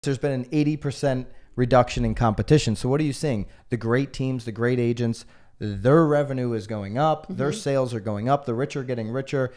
There's been an 80% reduction in competition. So what are you seeing? The great teams, the great agents, their revenue is going up. Mm-hmm. Their sales are going up. The rich are getting richer.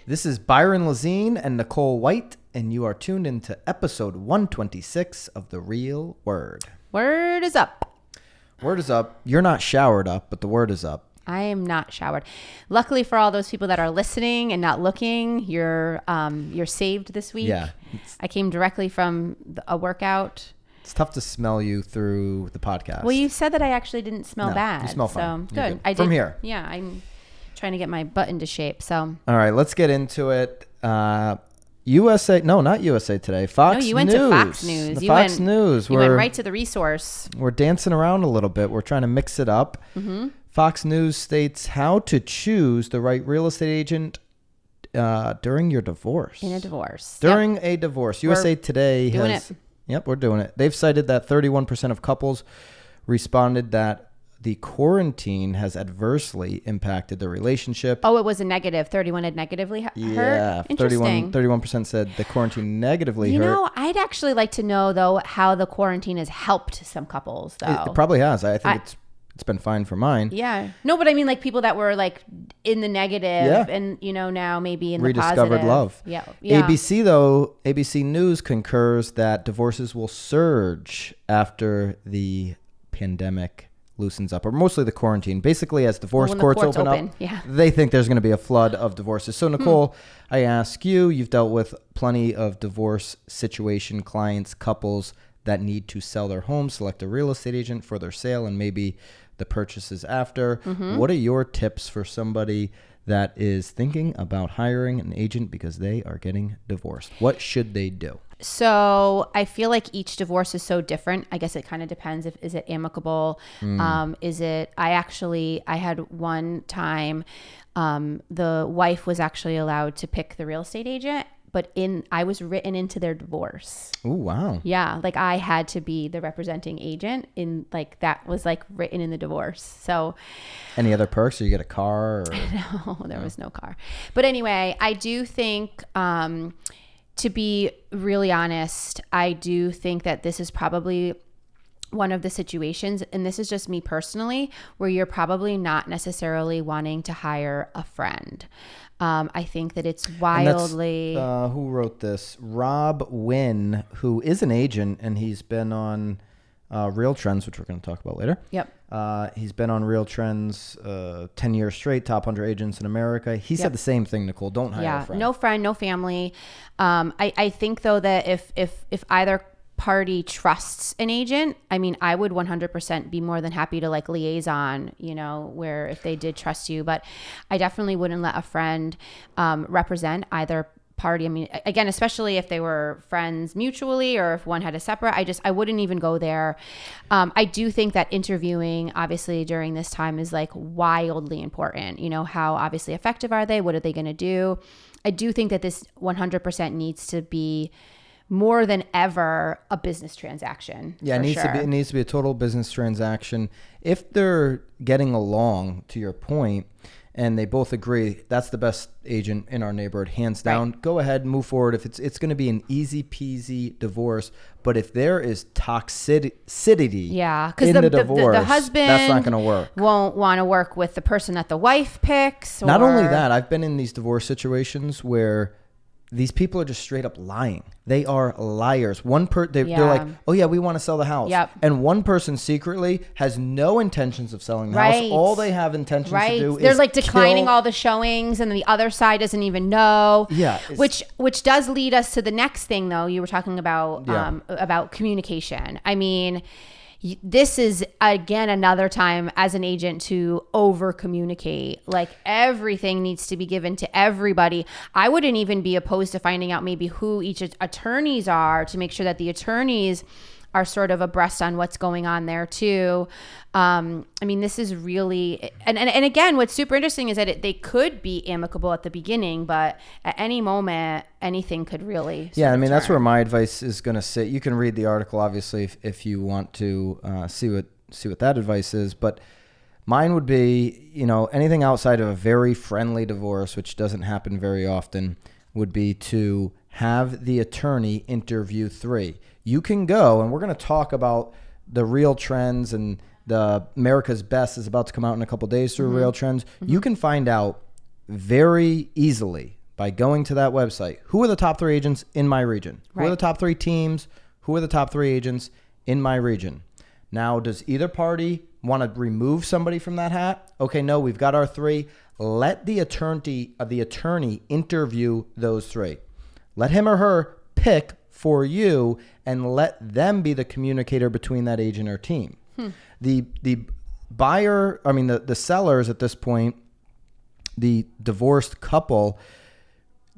This is Byron and Nicole White, and you are tuned into episode 126 of The Real Word. Word is up. Word is up. You're not showered up, but the word is up. I am not showered. Luckily for all those people that are listening and not looking, you're saved this week. Yeah. I came directly from a workout. It's tough to smell you through the podcast. Well, you said that I actually didn't smell bad. You smell fine. So good. I did. From here. Yeah, I'm trying to get my butt into shape. So all right, let's get into it. USA, no, not USA Today. Fox News. No, you went to Fox News. Fox News. You went right to the resource. We're dancing around a little bit. We're trying to mix it up. Mm-hmm. Fox News states how to choose the right real estate agent during your divorce. In a divorce. During a divorce. USA Today doing has... it. Yep, we're doing it. They've cited that 31% of couples responded that the quarantine has adversely impacted the relationship. Oh, it was a negative. 31 had negatively hurt? Yeah, 31% said the quarantine negatively hurt. You know, I'd actually like to know, though, how the quarantine has helped some couples, though. It probably has. I think it's been fine for mine. Yeah. No, but I mean, like, people that were, like, in the negative and, you know, now maybe in the positive. Rediscovered love. Yeah. ABC News concurs that divorces will surge after the pandemic loosens up, or mostly the quarantine. Basically, as divorce courts open up, they think there's going to be a flood of divorces. So, Nicole, I ask you, you've dealt with plenty of divorce situation clients, couples that need to sell their home, select a real estate agent for their sale, and maybe the purchases after. Mm-hmm. What are your tips for somebody that is thinking about hiring an agent because they are getting divorced? What should they do? So I feel like each divorce is so different. I guess it kind of depends. Is it amicable? Is it, I had one time, the wife was actually allowed to pick the real estate agent, but I was written into their divorce. Oh, wow. Yeah. Like I had to be the representing agent that was like written in the divorce. So any other perks? Or you get a car? Or? No, there was no car. But anyway, I do think, to be really honest, I do think that this is probably one of the situations, and this is just me personally, where you're probably not necessarily wanting to hire a friend. I think that it's wildly... who wrote this? Rob Wynn, who is an agent, and he's been on Real Trends, which we're going to talk about later. Yep. He's been on Real Trends 10 years straight, top 100 agents in America. He said the same thing, Nicole. Don't hire a friend. No friend, no family. I think, though, that if either party trusts an agent, I mean, I would 100% be more than happy to like liaison, you know, where if they did trust you. But I definitely wouldn't let a friend represent either party. I mean, again, especially if they were friends mutually or if one had a separate, I wouldn't even go there. I do think that interviewing obviously during this time is like wildly important. You know, how obviously effective are they? What are they going to do? I do think that this 100% needs to be more than ever a business transaction. Yeah, it needs to be a total business transaction. If they're getting along, to your point, and they both agree that's the best agent in our neighborhood, hands down, go ahead, move forward. If it's going to be an easy peasy divorce, but if there is toxicity in the divorce, the husband that's not going to work. Won't want to work with the person that the wife picks. Not only that, I've been in these divorce situations where these people are just straight up lying. They are liars. They're like, oh yeah, we want to sell the house. Yep. And one person secretly has no intentions of selling the house. All they have intentions to do they're is like declining all the showings, and the other side doesn't even know. Yeah. Which does lead us to the next thing, though. You were talking about communication. I mean, this is, again, another time as an agent to over communicate. Like everything needs to be given to everybody. I wouldn't even be opposed to finding out maybe who each attorneys are to make sure that the attorneys are sort of abreast on what's going on there too. I mean, this is really, and again, what's super interesting is that they could be amicable at the beginning, but at any moment, anything could really. Yeah, I mean, that's where my advice is going to sit. You can read the article, obviously, if you want to see what that advice is, but mine would be, anything outside of a very friendly divorce, which doesn't happen very often, would be to have the attorney interview 3. You can go, and we're going to talk about the real trends, and the America's Best is about to come out in a couple days through real trends. You can find out very easily by going to that website, who are the top 3 agents in my region? Who are the top 3 teams? Who are the top 3 agents in my region? Now, does either party want to remove somebody from that hat? Okay, no, we've got our 3. Let the attorney interview those 3. Let him or her pick for you, and let them be the communicator between that agent or team. The buyer, the sellers at this point, the divorced couple,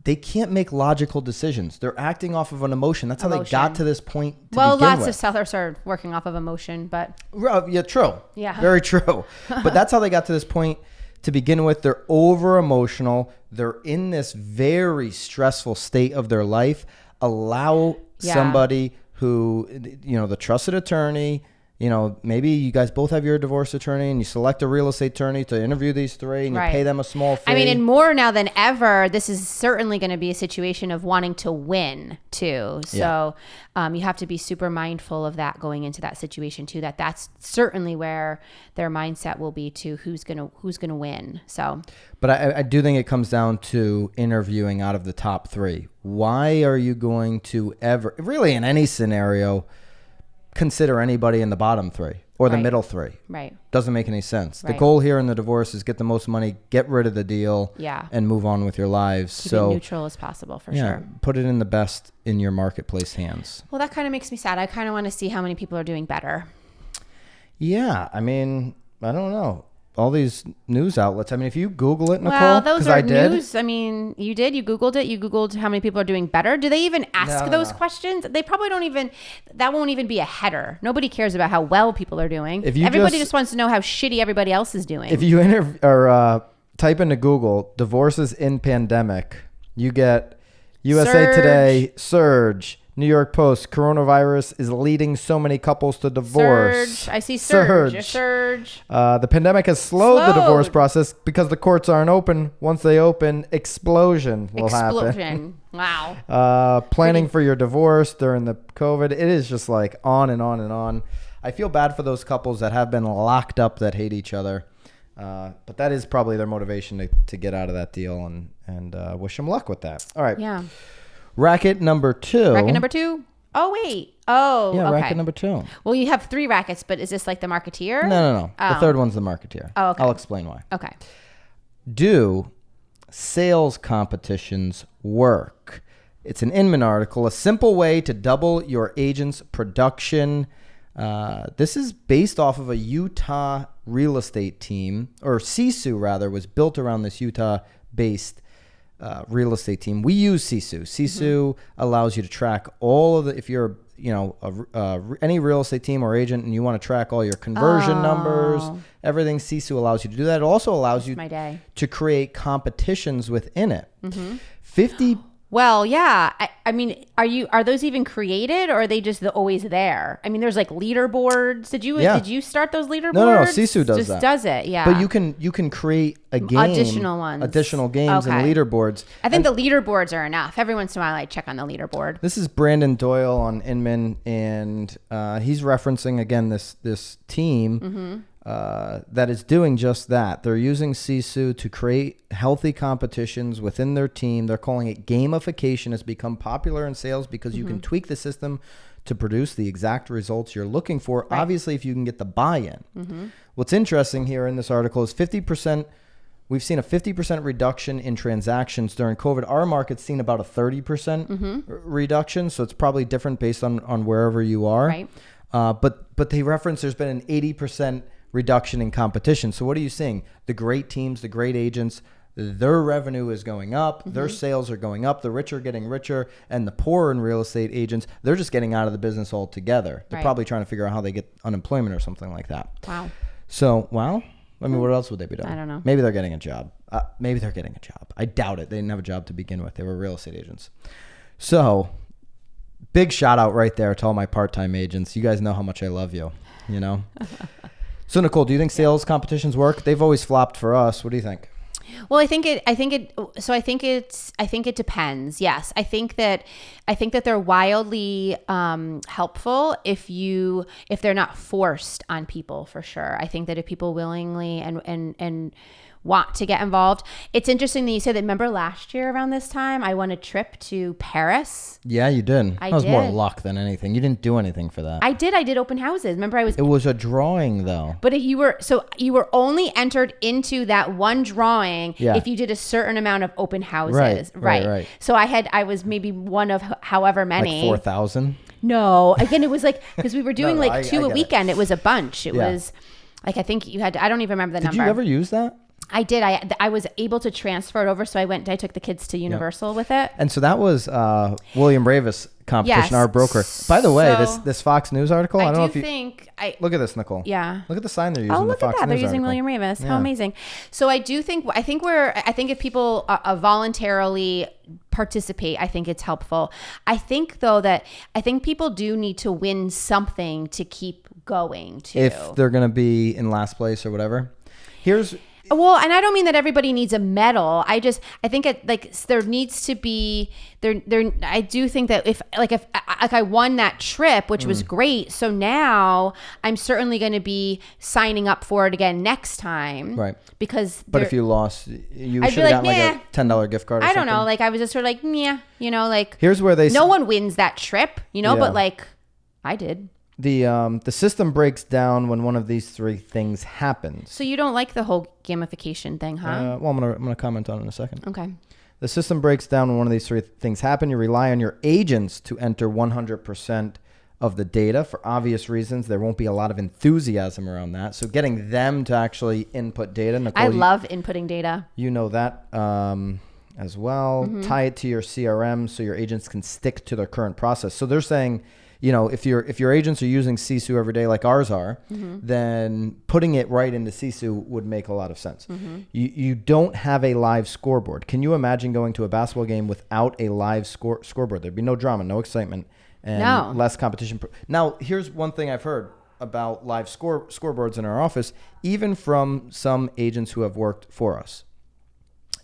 they can't make logical decisions. They're acting off of an emotion. That's how they got to this point to begin lots with. of sellers are working off of emotion, but... Yeah, true. Yeah. Very true. But that's how they got to this point to begin with. They're over emotional. They're in this very stressful state of their life. Allow somebody who, the trusted attorney, maybe you guys both have your divorce attorney, and you select a real estate attorney to interview these 3, and you pay them a small fee. I mean, and more now than ever, this is certainly going to be a situation of wanting to win too. So you have to be super mindful of that going into that situation too. That's certainly where their mindset will be to who's gonna win. So, but I do think it comes down to interviewing out of the top 3. Why are you going to ever, really in any scenario, consider anybody in the bottom 3 or the middle 3? Right. Doesn't make any sense. The goal here in the divorce is get the most money, get rid of the deal, and move on with your lives. Keep it neutral as possible, for sure. Put it in the best in your marketplace hands. Well, that kind of makes me sad. I kind of want to see how many people are doing better. Yeah, I mean, I don't know. All these news outlets. I mean, if you Google it, Nicole, well, those are news. I mean, you did. You Googled it. You Googled how many people are doing better. Do they even ask those questions? They probably don't even. That won't even be a header. Nobody cares about how well people are doing. Everybody just wants to know how shitty everybody else is doing. If you type into Google "divorces in pandemic," you get USA Today, Surge, New York Post, coronavirus is leading so many couples to divorce. Surge. I see Surge. The pandemic has slowed the divorce process because the courts aren't open. Once they open, explosion will happen. Wow. Planning for your divorce during the COVID. It is just like on and on and on. I feel bad for those couples that have been locked up that hate each other. But that is probably their motivation to get out of that deal, and wish them luck with that. All right. Yeah. Racket number 2. Racket number 2? Oh, wait. Oh, yeah, okay. Racket number 2. Well, you have 3 rackets, but is this like the Marketeer? No. Oh. The third one's the Marketeer. Oh, okay. I'll explain why. Okay. Do sales competitions work? It's an Inman article, a simple way to double your agent's production. This is based off of a Utah real estate team, or Sisu rather, was built around this Utah-based real estate team. We use Sisu. Sisu allows you to track all of the, if you're, any real estate team or agent and you want to track all your conversion numbers, everything, Sisu allows you to do that. It also allows you to create competitions within it. 50 Well, yeah. I mean, are those even created, or are they just always there? I mean, there's like leaderboards. Did you start those leaderboards? No. Sisu does just that. Does it? Yeah. But you can create a game, additional games and leaderboards. I think the leaderboards are enough. Every once in a while, I check on the leaderboard. This is Brandon Doyle on Inman, and he's referencing again this team. That is doing just that. They're using Sisu to create healthy competitions within their team. They're calling it gamification. It's become popular in sales because you can tweak the system to produce the exact results you're looking for. Right. Obviously, if you can get the buy-in. What's interesting here in this article is 50%. We've seen a 50% reduction in transactions during COVID. Our market's seen about a 30% reduction, so it's probably different based on wherever you are. Right. But they reference there's been an 80% reduction in competition. So what are you seeing? The great teams, the great agents, their revenue is going up, their sales are going up, the rich are getting richer, and the poor in real estate agents, they're just getting out of the business altogether. They're probably trying to figure out how they get unemployment or something like that. Wow. So, I mean, what else would they be doing? I don't know. Maybe they're getting a job. I doubt it. They didn't have a job to begin with. They were real estate agents. So, big shout out right there to all my part-time agents. You guys know how much I love you, you know? So, Nicole, do you think sales competitions work? They've always flopped for us. What do you think? Well, I think it depends. Yes. I think that they're wildly helpful if they're not forced on people, for sure. I think that if people willingly and want to get involved. It's interesting that you said that. Remember last year around this time, I won a trip to Paris. Yeah, you did. That was more luck than anything. You didn't do anything for that. I did open houses. Remember, It was a drawing, though. But you were only entered into that one drawing if you did a certain amount of open houses. Right. So I was maybe one of however many. Like 4,000. No, again, it was like because we were doing two a weekend. It was a bunch. It was like I think you had to, I don't even remember the number. Did you ever use that? I did. I was able to transfer it over, so I took the kids to Universal with it. And so that was William Ravis competition, our broker. By the way, this Fox News article, I don't know if you look at this, Nicole. Yeah. Look at the sign they're using. Oh, look the Fox at that. News They're using article. William Ravis. How amazing. So I think if people voluntarily participate, I think it's helpful. I think though that people do need to win something to keep going too. If they're going to be in last place or whatever. Well, and I don't mean that everybody needs a medal. I think there needs to be there. I do think that if I won that trip, which was great. So now I'm certainly going to be signing up for it again next time. Right. But if you lost, you should have gotten like a $10 gift card or something. I don't know. Like I was just sort of like, yeah, here's where no one wins that trip, but like I did. The system breaks down when one of these three things happens. So you don't like the whole gamification thing, huh? Well, I'm gonna comment on it in a second. Okay. The system breaks down when one of these three things happen. You rely on your agents to enter 100% of the data for obvious reasons. There won't be a lot of enthusiasm around that. So getting them to actually input data. Nicole, I love inputting data. You know that as well. Mm-hmm. Tie it to your CRM so your agents can stick to their current process. So they're saying, if your agents are using Sisu every day like ours are, then putting it right into Sisu would make a lot of sense. Mm-hmm. You don't have a live scoreboard. Can you imagine going to a basketball game without a live scoreboard? There'd be no drama, no excitement, and less competition. Now, here's one thing I've heard about live scoreboards in our office, even from some agents who have worked for us.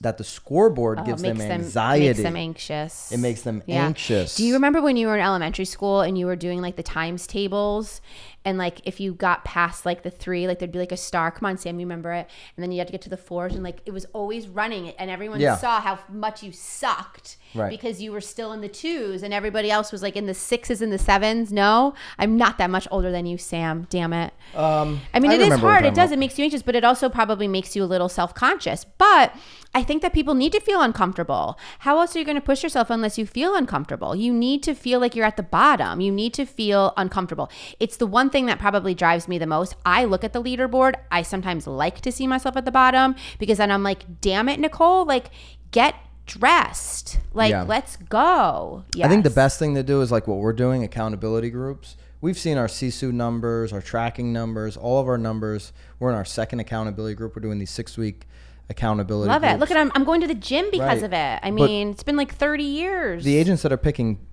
That the scoreboard gives them anxiety. Makes them anxious. It makes them anxious. Do you remember when you were in elementary school and you were doing like the times tables? And like if you got past like the 3, like there'd be like a star. Come on, Sam, you remember it? And then you had to get to the 4s, and like it was always running, and everyone saw how much you sucked because you were still in the 2s, and everybody else was like in the 6s and the 7s. No, I'm not that much older than you, Sam. Damn it. I mean, it is hard. It does. It makes you anxious, but it also probably makes you a little self-conscious. But I think that people need to feel uncomfortable. How else are you going to push yourself unless you feel uncomfortable? You need to feel like you're at the bottom. You need to feel uncomfortable. It's the one thing that probably drives me the most. I look at the leaderboard. I sometimes like to see myself at the bottom because then I'm like, damn it, Nicole, like get dressed. Let's go. Yes. I think the best thing to do is like what we're doing, accountability groups. We've seen our Sisu numbers, our tracking numbers, all of our numbers. We're in our second accountability group. We're doing these 6-week accountability Love groups. It. Look at I'm going to the gym because of it. I mean, it's been like 30 years. The agents that are picking,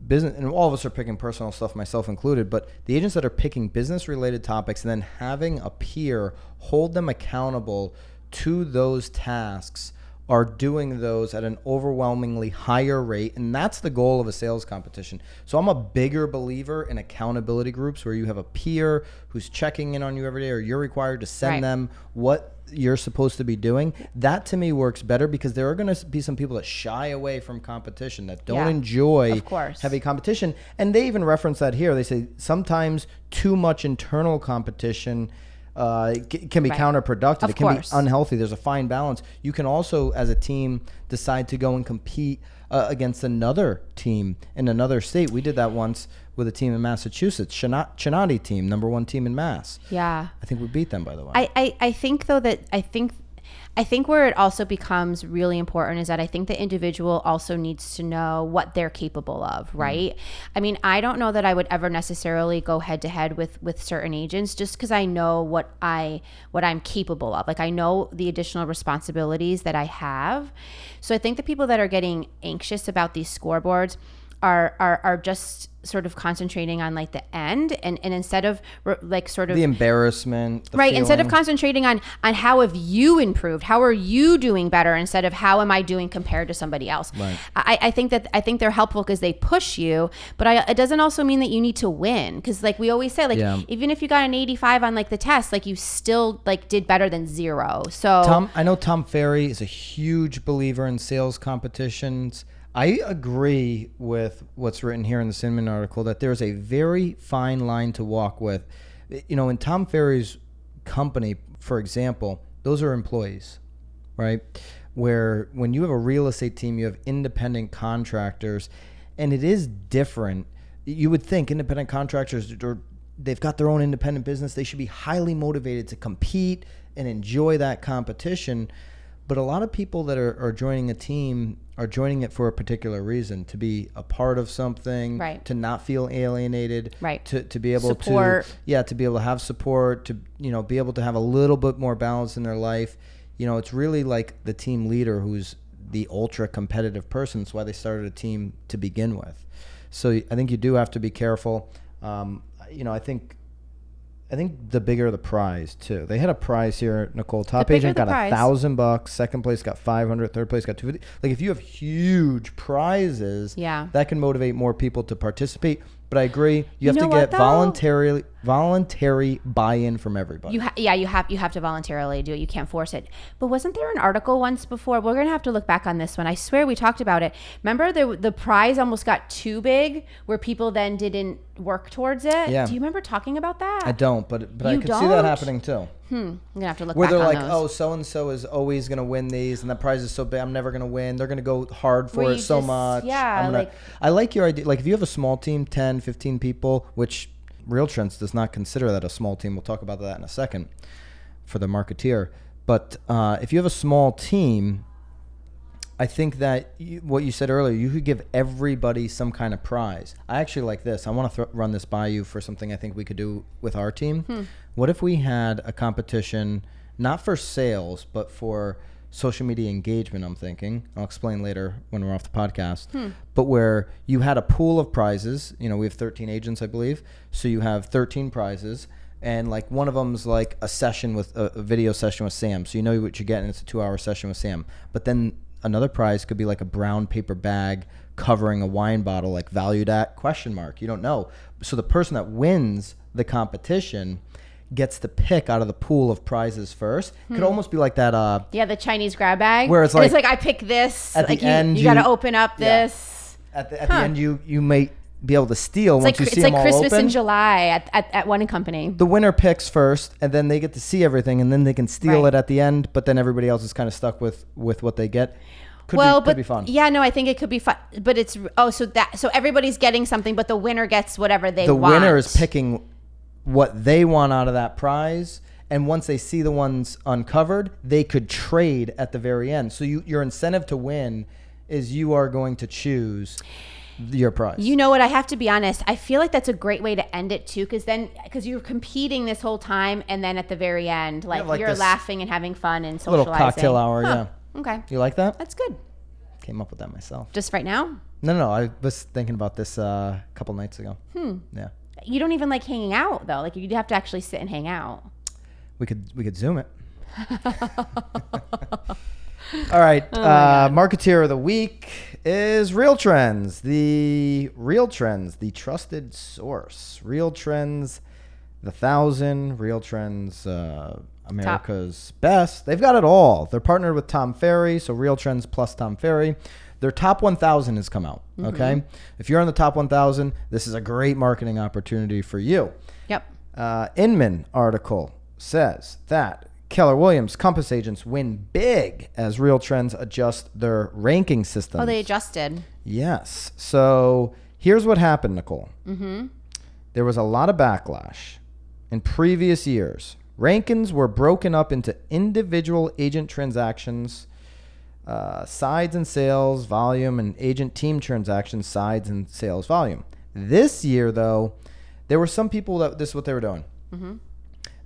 business, and all of us are picking personal stuff, myself included, but the agents that are picking business related topics and then having a peer hold them accountable to those tasks are doing those at an overwhelmingly higher rate. And that's the goal of a sales competition. So I'm a bigger believer in accountability groups where you have a peer who's checking in on you every day, or you're required to send them what you're supposed to be doing. That to me works better because there are going to be some people that shy away from competition, that don't enjoy heavy competition. And they even reference that here. They say sometimes too much internal competition can be counterproductive. It can be unhealthy. There's a fine balance. You can also, as a team, decide to go and compete against another team in another state. We did that once with a team in Massachusetts, Chinati team, #1 team in Mass. Yeah. I think we beat them, by the way. I think though that I think where it also becomes really important is that I think the individual also needs to know what they're capable of, right? I mean, I don't know that I would ever necessarily go head to head with certain agents just because I know what I'm capable of. Like, I know the additional responsibilities that I have. So I think the people that are getting anxious about these scoreboards are just sort of concentrating on like the end and instead of like sort of the embarrassment, right feeling. Instead of concentrating on how have you improved, how are you doing better, instead of how am I doing compared to somebody else. Right. I think they're helpful because they push you, but it doesn't also mean that you need to win, because like we always say, like even if you got an 85 on like the test, like you still like did better than 0. So I know Tom Ferry is a huge believer in sales competitions. I agree with what's written here in the Cinnamon article that there's a very fine line to walk with. You know, in Tom Ferry's company, for example, those are employees, right? Where when you have a real estate team, you have independent contractors, and it is different. You would think independent contractors, they've got their own independent business. They should be highly motivated to compete and enjoy that competition. But a lot of people that are joining a team are joining it for a particular reason, to be a part of something, right, to not feel alienated, right, to be able support. to be able to have support, to, you know, be able to have a little bit more balance in their life. You know, it's really like the team leader who's the ultra competitive person. That's why they started a team to begin with. So I think you do have to be careful. You know, I think the bigger the prize too. They had a prize here, Nicole. Top agent got $1,000. Second place got $500. Third place got $250. Like, if you have huge prizes, that can motivate more people to participate. But I agree, you have to get voluntary buy-in from everybody. You have to voluntarily do it. You can't force it. But wasn't there an article once before? We're gonna have to look back on this one. I swear we talked about it. Remember the prize almost got too big, where people then didn't work towards it. Yeah. Do you remember talking about that? I don't, but I could see that happening too. I'm gonna have to look where back on they're like, those. oh, so and so is always gonna win these, and that prize is so big, I'm never gonna win. They're gonna go hard for it so much. Yeah, I like your idea. Like, if you have a small team, 10, 15 people, which Real Trends does not consider that a small team. We'll talk about that in a second for the Marketeer. But if you have a small team, I think that what you said earlier, you could give everybody some kind of prize. I actually like this. I want to run this by you for something I think we could do with our team. What if we had a competition, not for sales, but for social media engagement, I'm thinking. I'll explain later when we're off the podcast. But where you had a pool of prizes. You know, we have 13 agents, I believe. So you have 13 prizes. And like one of them's like a session with a video session with Sam. So you know what you're getting. It's a 2-hour session with Sam. But then another prize could be like a brown paper bag covering a wine bottle, like valued at ? You don't know. So the person that wins the competition gets to pick out of the pool of prizes first. Could almost be like that. The Chinese grab bag. Where it's like I pick this. At like the end, you got to open up this. At the end, you may be able to steal once you see them all open. It's like Christmas in July at one company. The winner picks first, and then they get to see everything, and then they can steal it at the end. But then everybody else is kind of stuck with what they get. Could be fun. Yeah, no, I think it could be fun. But it's so everybody's getting something, but the winner gets whatever they want. The winner is picking what they want out of that prize, and once they see the ones uncovered, they could trade at the very end. So your incentive to win is you are going to choose your prize. You know what? I have to be honest. I feel like that's a great way to end it too, because you're competing this whole time, and then at the very end, like you're laughing and having fun and socializing. Little cocktail hour, yeah. Okay. You like that? That's good. Came up with that myself. Just right now? No. I was thinking about this a couple nights ago. Yeah. You don't even like hanging out though. Like, you'd have to actually sit and hang out. We could Zoom it. All right. Marketeer of the week is Real Trends. The trusted source. Real Trends, the 1,000. Real Trends, America's Best. They've got it all. They're partnered with Tom Ferry, so Real Trends plus Tom Ferry. Their top 1,000 has come out, okay? If you're on the top 1,000, this is a great marketing opportunity for you. Yep. Inman article says that Keller Williams Compass agents win big as Real Trends adjust their ranking systems. Oh, they adjusted. Yes. So here's what happened, Nicole. There was a lot of backlash in previous years Rankings were broken up into individual agent transactions, sides and sales volume, and agent team transactions, sides and sales volume. This year, though, there were some people that this is what they were doing. Mm-hmm.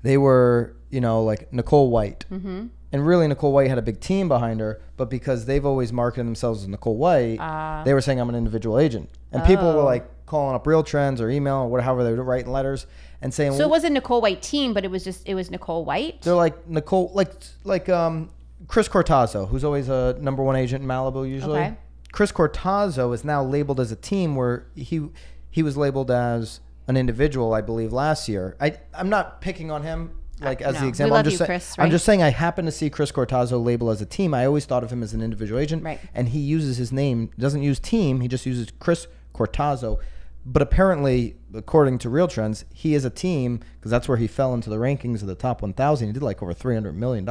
They were, like Nicole White. Mm-hmm. And really, Nicole White had a big team behind her, but because they've always marketed themselves as Nicole White, they were saying I'm an individual agent. And people were like calling up Real Trends or email or whatever they were writing letters and saying. So it wasn't Nicole White team, but it was Nicole White. They're like Nicole, like Chris Cortazzo, who's always a number one agent in Malibu usually. Okay. Chris Cortazzo is now labeled as a team where he was labeled as an individual, I believe, last year. I'm not picking on him. As the example, I'm just saying I happen to see Chris Cortazzo labeled as a team. I always thought of him as an individual agent, right. And he uses his name, doesn't use team, he just uses Chris Cortazzo. But apparently, according to Real Trends, he is a team because that's where he fell into the rankings of the top 1,000. He did like over $300 million.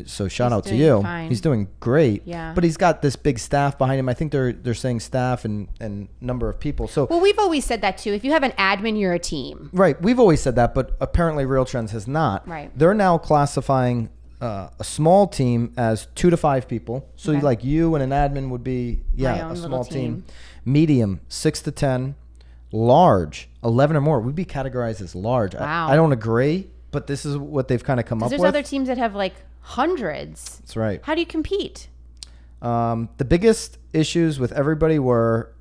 So shout out to you. Fine. He's doing great. Yeah. But he's got this big staff behind him. I think they're saying staff and number of people. So we've always said that too. If you have an admin, you're a team. Right. We've always said that, but apparently Real Trends has not. Right. They're now classifying a small team as 2 to 5 people. So like you and an admin would be a small team. Medium 6 to 10. Large 11 or more. We'd be categorized as large. Wow. I don't agree, but this is what they've kind of come up with. There's other teams that have like hundreds. That's right. How do you compete? The biggest issues with everybody were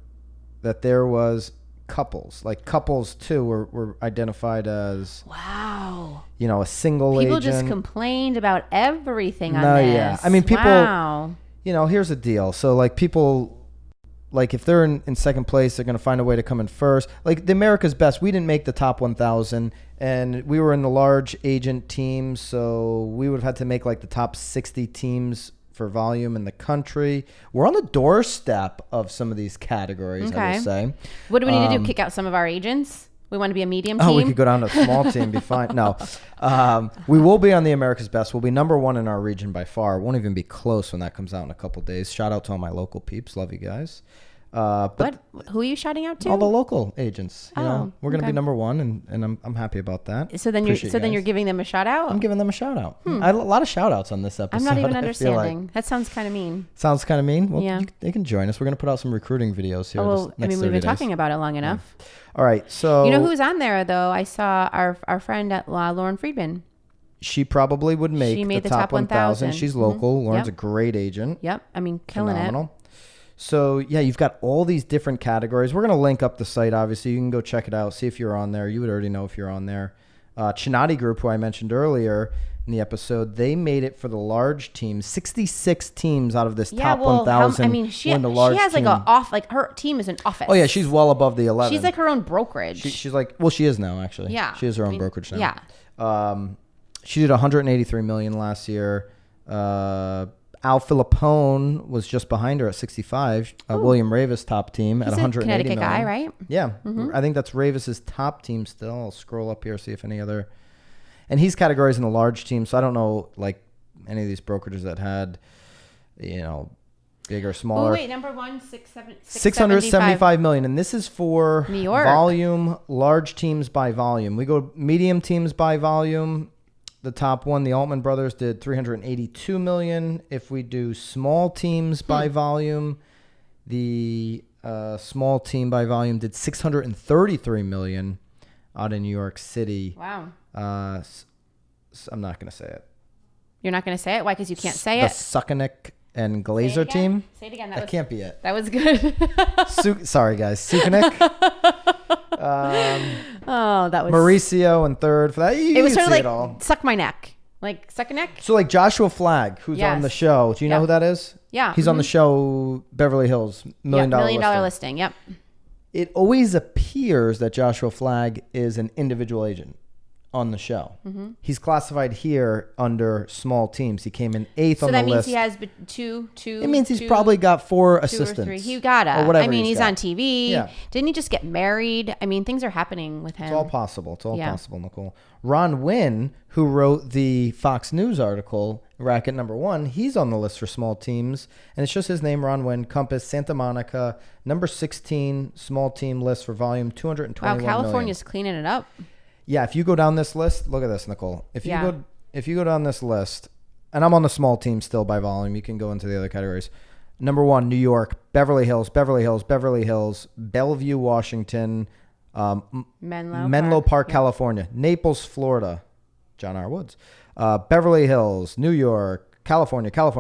that there was couples. Like couples too were identified as a single agent. People just complained about everything on this. Yeah. I mean, people. Here's the deal. So like people. Like if they're in second place, they're going to find a way to come in first. Like the America's Best, we didn't make the top 1,000, and we were in the large agent team, so we would have had to make like the top 60 teams for volume in the country. We're on the doorstep of some of these categories, I would say. What do we need to do? Kick out some of our agents? We want to be a medium team? Oh, we could go down to a small team, be fine. No. We will be on the America's Best. We'll be number 1 in our region by far. It won't even be close when that comes out in a couple days. Shout out to all my local peeps. Love you guys. But who are you shouting out to? All the local agents. We're going to be number 1, and I'm happy about that. So then you're giving them a shout out? I'm giving them a shout out. I had a lot of shout outs on this episode. I'm not even understanding. That sounds kind of mean. Sounds kind of mean? Well, they can join us. We're going to put out some recruiting videos here. We've been talking about it long enough. All right. So you know who's on there though? I saw our friend at Lauren Friedman. She probably would make the top 1,000. She's local. Lauren's a great agent. Yep. I mean, killing it. So, you've got all these different categories. We're going to link up the site, obviously. You can go check it out, see if you're on there. You would already know if you're on there. Chinati Group, who I mentioned earlier in the episode, they made it for the large teams. 66 teams out of this top 1,000. She has like her team is an office. Oh, yeah, she's well above the 11. She's like her own brokerage. She's like, she is now, actually. Yeah. She is her own brokerage now. Yeah. She did $183 million last year. Al Filippone was just behind her at 65. William Ravis top team at 180 million. Connecticut guy, right? Yeah. Mm-hmm. I think that's Ravis's top team still. I'll scroll up here, see if any other. And he's categorized in a large team, so I don't know like any of these brokerages that had, big or smaller. Oh, wait, number 1, 675 million. And this is for New York. Volume, large teams by volume. We go medium teams by volume. The top one, the Altman brothers, did $382 million. If we do small teams by volume, the small team by volume did $633 million out in New York City. Wow. I'm not going to say it. You're not going to say it? Why? Because you can't say it? The Suckanek and Glazer team. Say it again. That can't be it. That was good. Sorry, guys. Suckanek. That was Mauricio in third for that. It was sort of like suck my neck, like suck a neck. So like Joshua Flagg, who's on the show. Do you know who that is? Yeah, he's on the show Beverly Hills, $1 million listing. Yep. It always appears that Joshua Flagg is an individual agent on the show. Mm-hmm. He's classified here under small teams. He came in 8th on the list. So that means he has two. It means he's probably got 4 assistants. 2 or 3. He gotta. I mean, he's on TV. Yeah. Didn't he just get married? I mean, things are happening with him. It's all possible. It's all possible, Nicole. Ron Wynn, who wrote the Fox News article, Racket Number 1, he's on the list for small teams. And it's just his name, Ron Wynn, Compass, Santa Monica, number 16, small team list for volume, 221 Wow, California's cleaning it up. Yeah, if you go down this list, look at this, Nicole. If you go down this list, and I'm on the small team still by volume, you can go into the other categories. Number 1, New York, Beverly Hills, Bellevue, Washington, Menlo Park, California, Naples, Florida, John R. Woods, Beverly Hills, New York, California. Oh,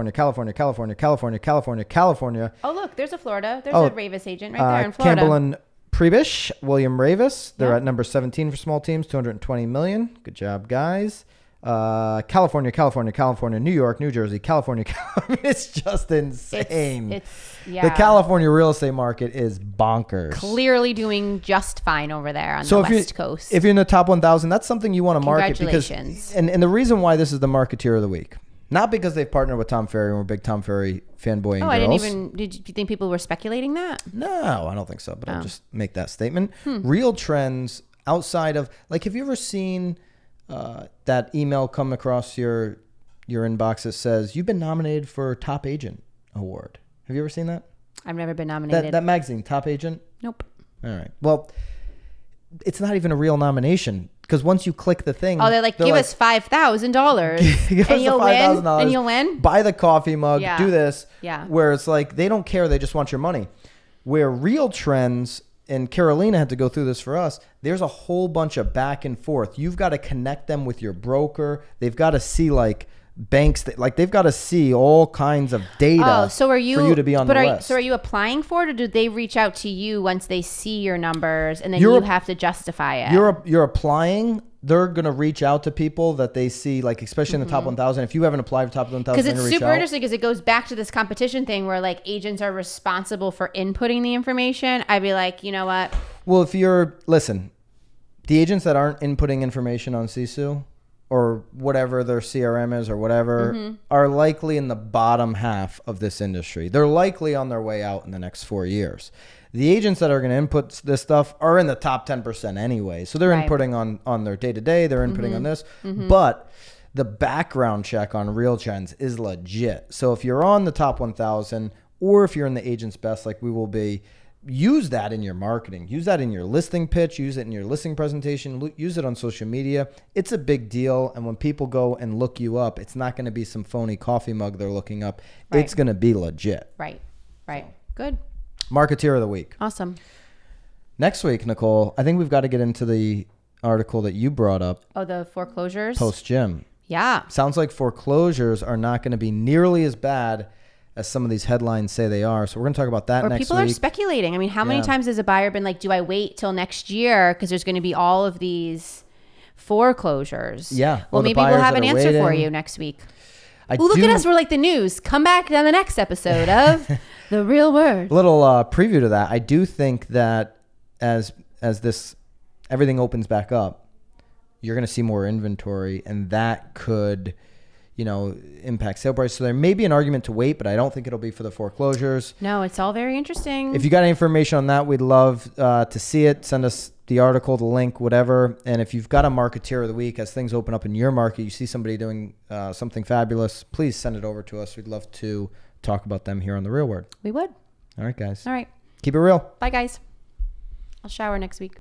look, there's a Florida. There's a Ravis agent right there in Florida. Campbell and Prebish, William Ravis. They're at number 17 for small teams, $220 million. Good job, guys. California, New York, New Jersey, California. It's just insane. The California real estate market is bonkers. Clearly doing just fine over there on the West Coast. If you're in the top 1,000, that's something you want to market. Congratulations. And the reason why this is the Marketeer of the Week, not because they've partnered with Tom Ferry and we're big Tom Ferry fanboy girls. Did you think people were speculating that? No, I don't think so, but I'll just make that statement. Real trends outside of, like, have you ever seen that email come across your inbox that says you've been nominated for Top Agent Award? Have you ever seen that? I've never been nominated. That magazine, Top Agent? Nope. All right. Well, it's not even a real nomination because once you click the thing, they're like, give us $5,000 give us $5,000 and you'll win. Buy the coffee mug, do this. Yeah. Where it's like they don't care, they just want your money. Where real trends, and Carolina had to go through this for us, there's a whole bunch of back and forth. You've got to connect them with your broker. They've got to see like banks that, like, they've got to see all kinds of data for you to be on the list. So are you applying for it, or do they reach out to you once they see your numbers and then you have to justify it? You're applying. They're going to reach out to people that they see, like, especially in the top 1,000. If you haven't applied for top 1,000, because it's super interesting because it goes back to this competition thing where, like, agents are responsible for inputting the information. I'd be like, you know what? Well, listen, the agents that aren't inputting information on Sisu or whatever their CRM is or whatever are likely in the bottom half of this industry. They're likely on their way out in the next 4 years. The agents that are going to input this stuff are in the top 10% anyway. So they're inputting on their day-to-day. They're inputting on this. But the background check on real trends is legit. So if you're on the top 1,000 or if you're in the agent's best like we will be, use that in your marketing. Use that in your listing pitch. Use it in your listing presentation. Use it on social media. It's a big deal. And when people go and look you up, it's not going to be some phony coffee mug they're looking up. It's going to be legit. Right. Good. Marketeer of the Week. Awesome. Next week, Nicole, I think we've got to get into the article that you brought up. Oh, the foreclosures? Post-Jim. Yeah. Sounds like foreclosures are not going to be nearly as bad as some of these headlines say they are. So we're going to talk about that next week. People are speculating. I mean, how many times has a buyer been like, do I wait till next year? Because there's going to be all of these foreclosures. Yeah. Well, maybe we'll have an answer for you next week. Look at us. We're like the news. Come back on the next episode of The Real Word. Little preview to that. I do think that as this everything opens back up, you're going to see more inventory, and that could, impact sale price. So there may be an argument to wait, but I don't think it'll be for the foreclosures. No, it's all very interesting. If you got any information on that, we'd love to see it. Send us the article, the link, whatever. And if you've got a Marketeer of the Week, as things open up in your market, you see somebody doing something fabulous, please send it over to us. We'd love to talk about them here on The Real Word. We would. All right, guys. All right. Keep it real. Bye, guys. I'll shower next week.